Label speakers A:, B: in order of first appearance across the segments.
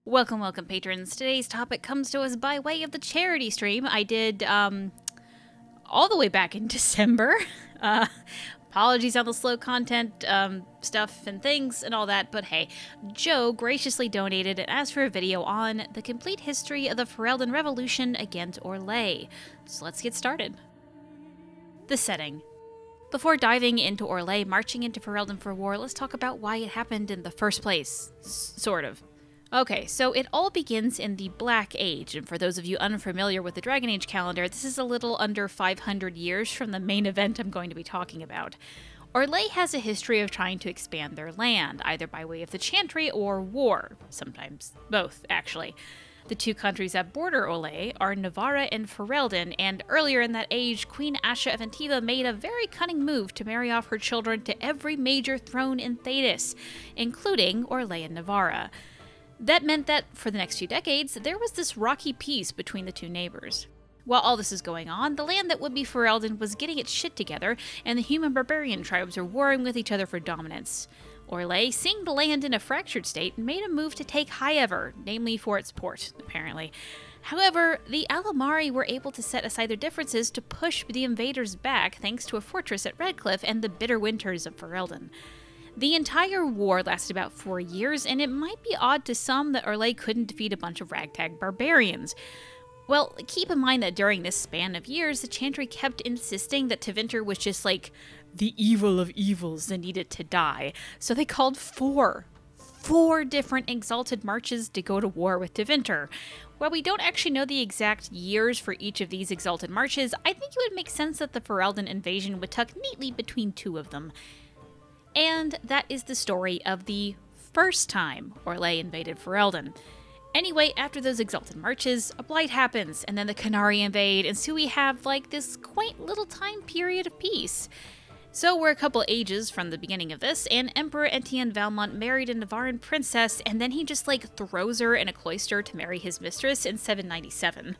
A: Welcome, patrons. Today's topic comes to us by way of the charity stream I did all the way back in December. Apologies on the slow content stuff and things and all that, but hey, Joe graciously donated and asked for a video on the complete history of the Ferelden Revolution against Orlais. So let's get started. The setting. Before diving into Orlais marching into Ferelden for war, let's talk about why it happened in the first place. Sort of. Okay, so it all begins in the Black Age, and for those of you unfamiliar with the Dragon Age calendar, this is a little under 500 years from the main event I'm going to be talking about. Orlais has a history of trying to expand their land, either by way of the Chantry or war, sometimes both, actually. The two countries that border Orlais are Navarra and Ferelden, and earlier in that age, Queen Asha of Antiva made a very cunning move to marry off her children to every major throne in Thedas, including Orlais and Navarra. That meant that, for the next few decades, there was this rocky peace between the two neighbors. While all this is going on, the land that would be Ferelden was getting its shit together, and the human barbarian tribes were warring with each other for dominance. Orlais, seeing the land in a fractured state, made a move to take Highever, namely for its port, apparently. However, the Alamari were able to set aside their differences to push the invaders back thanks to a fortress at Redcliffe and the bitter winters of Ferelden. The entire war lasted about 4 years, and it might be odd to some that Orlais couldn't defeat a bunch of ragtag barbarians. Well, keep in mind that during this span of years, the Chantry kept insisting that Tevinter was just like the evil of evils that needed to die, so they called four different exalted marches to go to war with Tevinter. While we don't actually know the exact years for each of these exalted marches, I think it would make sense that the Ferelden invasion would tuck neatly between two of them. And that is the story of the first time Orlais invaded Ferelden. Anyway, after those exalted marches, a blight happens, and then the Qunari invade, and so we have like this quaint little time period of peace. So we're a couple ages from the beginning of this, and Emperor Etienne Valmont married a Navarran princess, and then he just throws her in a cloister to marry his mistress in 797.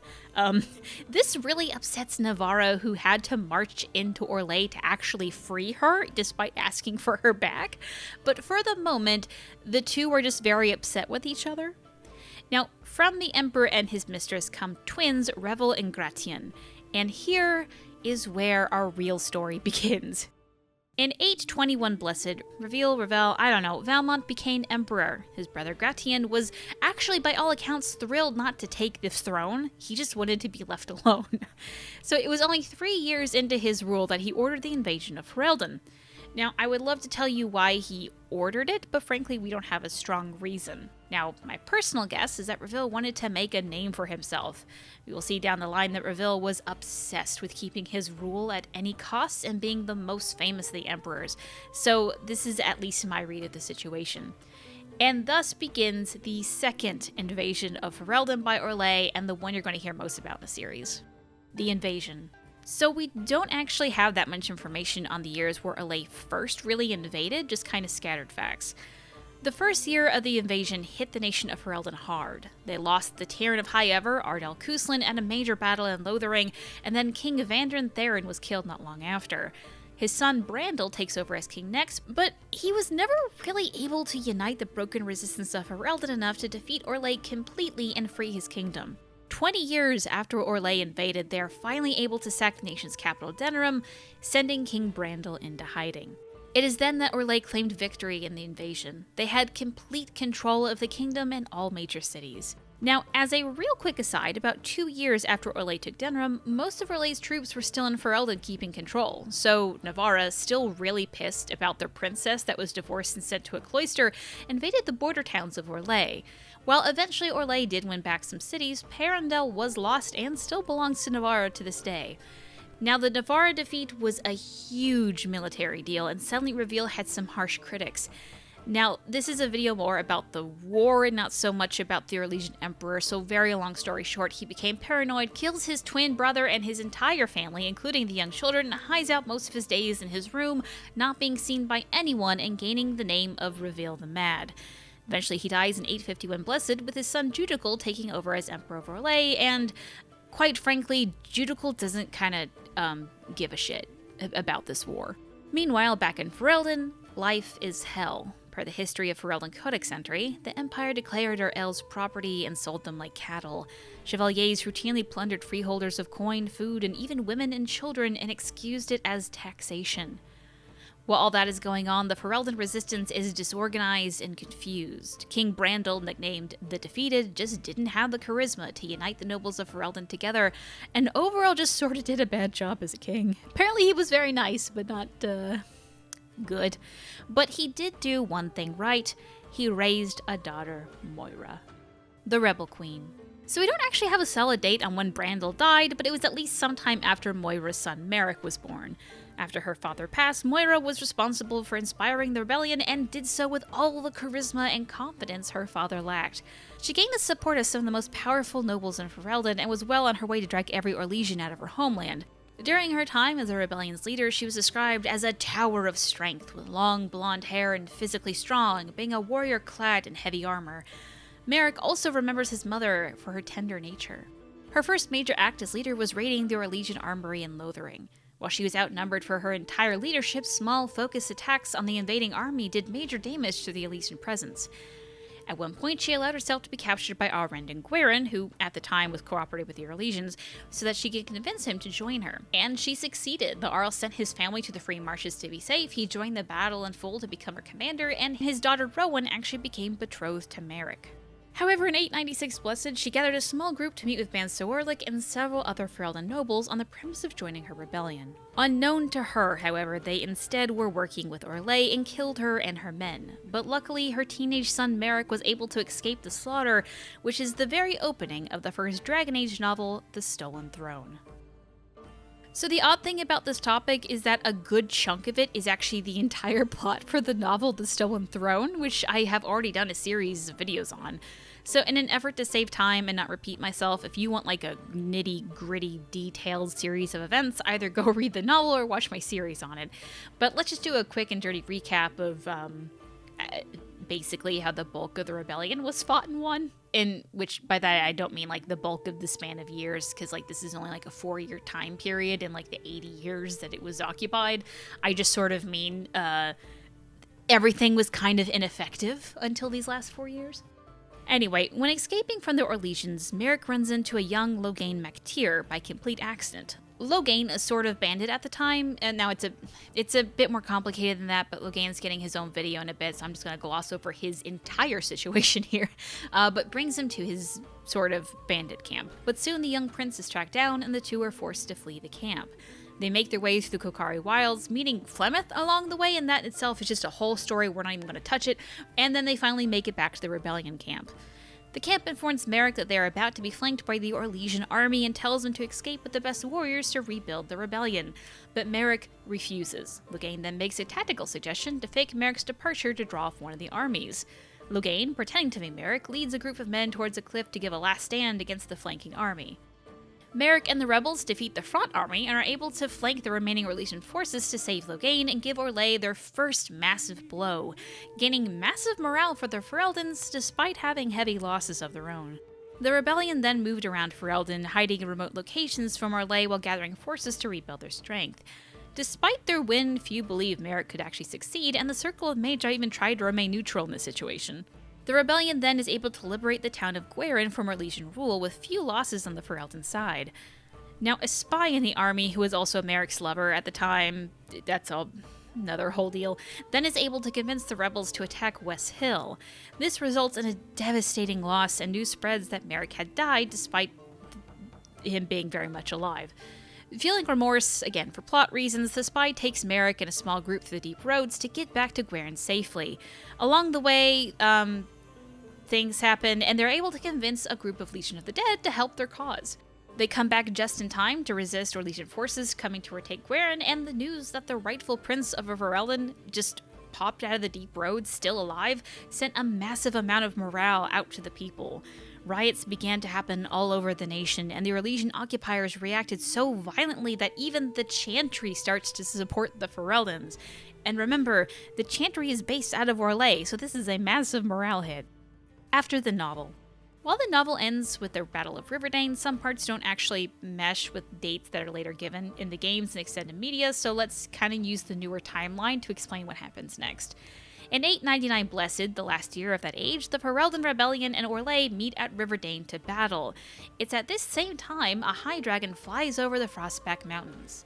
A: This really upsets Navarra, who had to march into Orlais to actually free her, despite asking for her back. But for the moment, the two were just very upset with each other. Now, from the Emperor and his mistress come twins, Revel and Gratien, and here is where our real story begins. In 821 Blessed, Valmont became emperor. His brother Gratien was actually, by all accounts, thrilled not to take this throne. He just wanted to be left alone. So it was only 3 years into his rule that he ordered the invasion of Ferelden. Now, I would love to tell you why he ordered it, but frankly, we don't have a strong reason. Now, my personal guess is that Revel wanted to make a name for himself. We will see down the line that Revel was obsessed with keeping his rule at any cost and being the most famous of the emperors. So this is at least my read of the situation. And thus begins the second invasion of Ferelden by Orlais, and the one you're going to hear most about in the series. The invasion. So we don't actually have that much information on the years where Orlais first really invaded, just kind of scattered facts. The first year of the invasion hit the nation of Ferelden hard. They lost the Tyrant of Highever, Ardell Cuslin, at a major battle in Lothering, and then King Vandrin Theron was killed not long after. His son Brandel takes over as king next, but he was never really able to unite the broken resistance of Ferelden enough to defeat Orlais completely and free his kingdom. 20 years after Orlais invaded, they are finally able to sack the nation's capital Denerim, sending King Brandel into hiding. It is then that Orlais claimed victory in the invasion. They had complete control of the kingdom and all major cities. Now, as a real quick aside, about 2 years after Orlais took Denerim, most of Orlais's troops were still in Ferelden keeping control, so Navarra, still really pissed about their princess that was divorced and sent to a cloister, invaded the border towns of Orlais. While eventually Orlais did win back some cities, Perendel was lost and still belongs to Navarra to this day. Now, the Navarra defeat was a huge military deal, and suddenly Reveal had some harsh critics. Now, this is a video more about the war and not so much about the Orlesian Emperor, so very long story short, he became paranoid, kills his twin brother and his entire family, including the young children, and hides out most of his days in his room, not being seen by anyone and gaining the name of Reveal the Mad. Eventually, he dies in 851 Blessed, with his son Judical taking over as Emperor of Orlais, and quite frankly, Judical doesn't give a shit about this war. Meanwhile, back in Ferelden, life is hell. per the history of Ferelden Codex entry, the Empire declared Orlais property and sold them like cattle. Chevaliers routinely plundered freeholders of coin, food, and even women and children and excused it as taxation. While all that is going on, the Ferelden resistance is disorganized and confused. King Brandel, nicknamed the Defeated, just didn't have the charisma to unite the nobles of Ferelden together, and overall just sort of did a bad job as a king. Apparently he was very nice, but not, good. But he did do one thing right. He raised a daughter, Moira, the Rebel Queen. So we don't actually have a solid date on when Brandel died, but it was at least sometime after Moira's son Merrick was born. After her father passed, Moira was responsible for inspiring the rebellion and did so with all the charisma and confidence her father lacked. She gained the support of some of the most powerful nobles in Ferelden and was well on her way to drag every Orlesian out of her homeland. During her time as the rebellion's leader, she was described as a tower of strength with long blonde hair and physically strong, being a warrior clad in heavy armor. Merrick also remembers his mother for her tender nature. Her first major act as leader was raiding the Orlesian Armory in Lothering. While she was outnumbered for her entire leadership, small focused attacks on the invading army did major damage to the Orlesian presence. At one point, she allowed herself to be captured by Alrend and Gweren, who at the time was cooperating with the Orlesians, so that she could convince him to join her. And she succeeded. The Arl sent his family to the Free Marshes to be safe, he joined the battle in full to become her commander, and his daughter Rowan actually became betrothed to Merrick. However, in 896 Blessed, she gathered a small group to meet with Ban Orlais and several other Ferelden nobles on the premise of joining her rebellion. Unknown to her, however, they instead were working with Orlais and killed her and her men. But luckily, her teenage son Merrick was able to escape the slaughter, which is the very opening of the first Dragon Age novel, The Stolen Throne. So the odd thing about this topic is that a good chunk of it is actually the entire plot for the novel The Stolen Throne, which I have already done a series of videos on. So in an effort to save time and not repeat myself, if you want like a nitty-gritty, detailed series of events, either go read the novel or watch my series on it. But let's just do a quick and dirty recap of basically how the bulk of the rebellion was fought and won. In which, by that I don't mean like the bulk of the span of years, because like this is only like a 4-year time period in like the 80 years that it was occupied. I just sort of mean everything was kind of ineffective until these last 4 years. Anyway, when escaping from the Orlesians, Merrick runs into a young Loghain MacTyr by complete accident. Loghain, a sort of bandit at the time, and now it's a bit more complicated than that, but Loghain's getting his own video in a bit, so I'm just going to gloss over his entire situation here, but brings him to his sort of bandit camp. But soon the young prince is tracked down, and the two are forced to flee the camp. They make their way through the Kokari Wilds, meeting Flemeth along the way, and that itself is just a whole story, we're not even going to touch it, and then they finally make it back to the rebellion camp. The camp informs Merrick that they are about to be flanked by the Orlesian army and tells him to escape with the best warriors to rebuild the rebellion. But Merrick refuses. Loghain then makes a tactical suggestion to fake Merrick's departure to draw off one of the armies. Loghain, pretending to be Merrick, leads a group of men towards a cliff to give a last stand against the flanking army. Merrick and the rebels defeat the front army and are able to flank the remaining Orlesian forces to save Loghain and give Orlais their first massive blow, gaining massive morale for the Fereldens despite having heavy losses of their own. The rebellion then moved around Ferelden, hiding in remote locations from Orlais while gathering forces to rebuild their strength. Despite their win, few believed Merrick could actually succeed, and the Circle of Magi even tried to remain neutral in this situation. The rebellion then is able to liberate the town of Gweren from Orlesian rule with few losses on the Ferelden side. Now, a spy in the army who was also Merrick's lover at the time, that's another whole deal, then is able to convince the rebels to attack West Hill. This results in a devastating loss, and news spreads that Merrick had died despite him being very much alive. Feeling remorse, again for plot reasons, the spy takes Merrick and a small group through the deep roads to get back to Gweren safely. Along the way, things happen, and they're able to convince a group of Legion of the Dead to help their cause. They come back just in time to resist Orlesian forces coming to retake Gweren, and the news that the rightful prince of Ferelden just popped out of the deep roads, still alive, sent a massive amount of morale out to the people. Riots began to happen all over the nation, and the Orlesian occupiers reacted so violently that even the Chantry starts to support the Fereldens. And remember, the Chantry is based out of Orlais, so this is a massive morale hit. After the novel. While the novel ends with the Battle of Riverdane, some parts don't actually mesh with dates that are later given in the games and extended media, so let's kind of use the newer timeline to explain what happens next. In 899 Blessed, the last year of that age, the Ferelden Rebellion and Orlais meet at Riverdane to battle. It's at this same time a high dragon flies over the Frostback Mountains.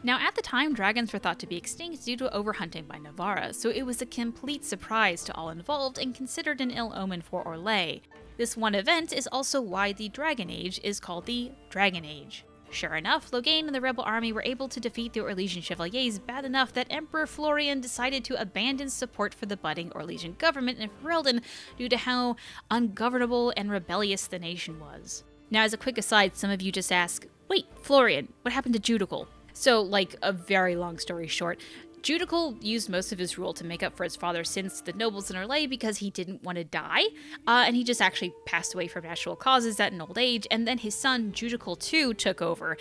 A: Now, at the time, dragons were thought to be extinct due to overhunting by Navarra, so it was a complete surprise to all involved and considered an ill omen for Orlais. This one event is also why the Dragon Age is called the Dragon Age. Sure enough, Loghain and the rebel army were able to defeat the Orlesian Chevaliers bad enough that Emperor Florian decided to abandon support for the budding Orlesian government in Ferelden due to how ungovernable and rebellious the nation was. Now, as a quick aside, some of you just ask, wait, Florian, what happened to Judical? So, like, a very long story short, Judical used most of his rule to make up for his father's sins to the nobles in Orlais because he didn't want to die, and he just actually passed away from natural causes at an old age, and then his son, Judical II, took over.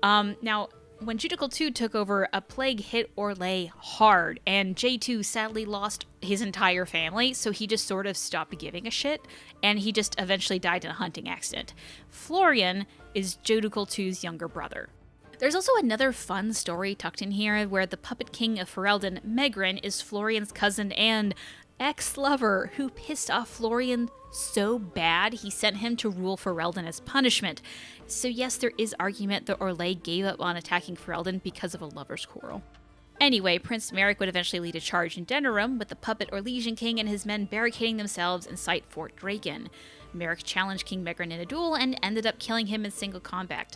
A: Now, when Judical II took over, a plague hit Orlais hard, and J2 sadly lost his entire family, so he just sort of stopped giving a shit, and he just eventually died in a hunting accident. Florian is Judical II's younger brother. There's also another fun story tucked in here where the puppet king of Ferelden, Megran, is Florian's cousin and ex-lover who pissed off Florian so bad he sent him to rule Ferelden as punishment. So yes, there is argument that Orlais gave up on attacking Ferelden because of a lover's quarrel. Anyway, Prince Merrick would eventually lead a charge in Denerim, with the puppet Orlesian king and his men barricading themselves inside Fort Draken. Merrick challenged King Megran in a duel and ended up killing him in single combat.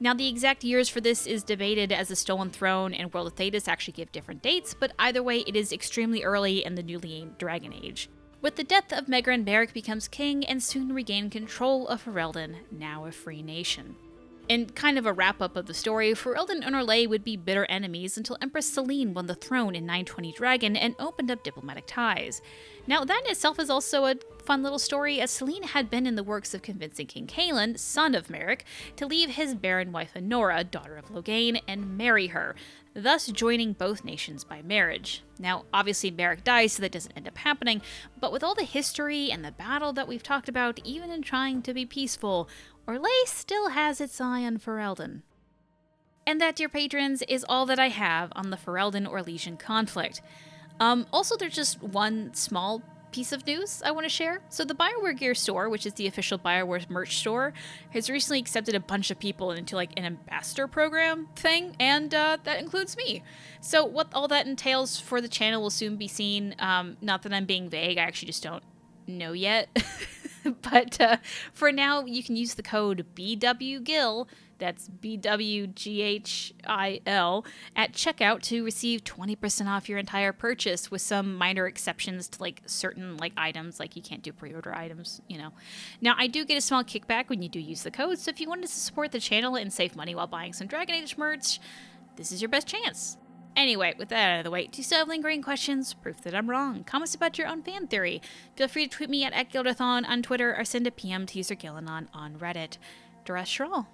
A: Now, the exact years for this is debated, as the Stolen Throne and World of Thedas actually give different dates, but either way, it is extremely early in the newly named Dragon Age. With the death of Megran, Merrick becomes king and soon regained control of Ferelden, now a free nation. In kind of a wrap-up of the story, Ferelden and Orlais would be bitter enemies until Empress Selene won the throne in 920 Dragon and opened up diplomatic ties. Now, that in itself is also a fun little story, as Selene had been in the works of convincing King Cailan, son of Merrick, to leave his barren wife Honora, daughter of Loghain, and marry her, thus joining both nations by marriage. Now, obviously Merrick dies, so that doesn't end up happening, but with all the history and the battle that we've talked about, even in trying to be peaceful, Orlais still has its eye on Ferelden. And that, dear patrons, is all that I have on the Ferelden-Orlesian conflict. Also, there's just one small piece of news I want to share. So the BioWare Gear store, which is the official BioWare merch store, has recently accepted a bunch of people into like an ambassador program thing, and that includes me. So what all that entails for the channel will soon be seen. Not that I'm being vague, I actually just don't know yet. But for now, you can use the code BWGHIL, that's BWGHIL, at checkout to receive 20% off your entire purchase, with some minor exceptions to like certain like items, like you can't do pre-order items, you know. Now, I do get a small kickback when you do use the code, so if you wanted to support the channel and save money while buying some Dragon Age merch, this is your best chance. Anyway, with that out of the way, do you still have lingering questions, proof that I'm wrong, comments about your own fan theory? Feel free to tweet me at Gildathon on Twitter or send a PM to user Gillanon on Reddit. Duress Shrall.